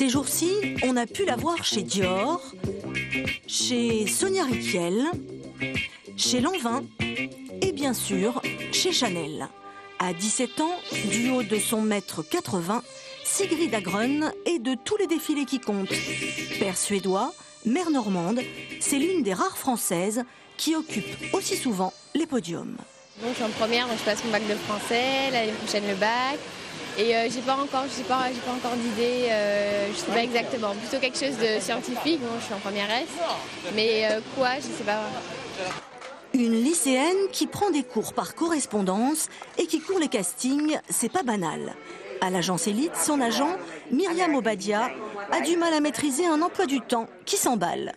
Ces jours-ci, on a pu la voir chez Dior, chez Sonia Rykiel, chez Lanvin et bien sûr chez Chanel. À 17 ans, du haut de son mètre 80, Sigrid Agrön est de tous les défilés qui comptent. Père suédois, mère normande, c'est l'une des rares Françaises qui occupe aussi souvent les podiums. Donc je suis en première, donc je passe mon bac de français, l'année prochaine le bac. Et j'ai pas encore d'idée, je sais pas exactement. Plutôt quelque chose de scientifique, bon, je suis en première S. Mais quoi, je sais pas. Une lycéenne qui prend des cours par correspondance et qui court les castings, c'est pas banal. À l'agence Élite, son agent, Myriam Obadia, a du mal à maîtriser un emploi du temps qui s'emballe.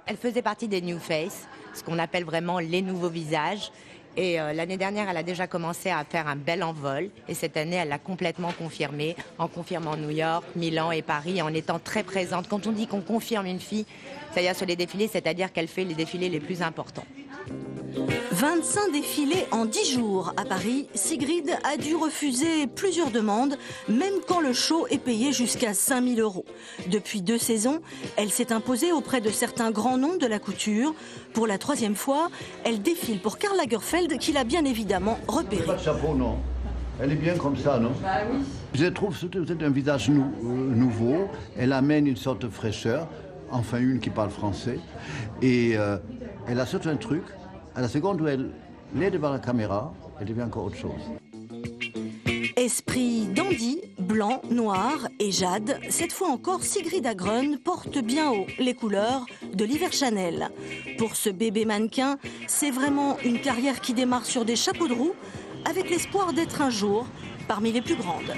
Elle faisait partie des New Face, ce qu'on appelle vraiment les nouveaux visages. Et l'année dernière, elle a déjà commencé à faire un bel envol. Et cette année, elle l'a complètement confirmé, en confirmant New York, Milan et Paris, en étant très présente. Quand on dit qu'on confirme une fille, c'est-à-dire sur les défilés, c'est-à-dire qu'elle fait les défilés les plus importants. 25 défilés en 10 jours à Paris, Sigrid a dû refuser plusieurs demandes, même quand le show est payé jusqu'à 5 000 €. Depuis 2 saisons, elle s'est imposée auprès de certains grands noms de la couture. Pour la 3e fois, elle défile pour Karl Lagerfeld, qui l'a bien évidemment repérée. Pas de chapeau, non. Elle est bien comme ça, non? Bah oui. Je trouve que c'est un visage nouveau. Elle amène une sorte de fraîcheur, enfin une qui parle français. Et elle a surtout un truc. À la seconde où elle est devant la caméra, elle devient encore autre chose. Esprit dandy, blanc, noir et jade, cette fois encore Sigrid Agrön porte bien haut les couleurs de l'hiver Chanel. Pour ce bébé mannequin, c'est vraiment une carrière qui démarre sur des chapeaux de roue avec l'espoir d'être un jour parmi les plus grandes.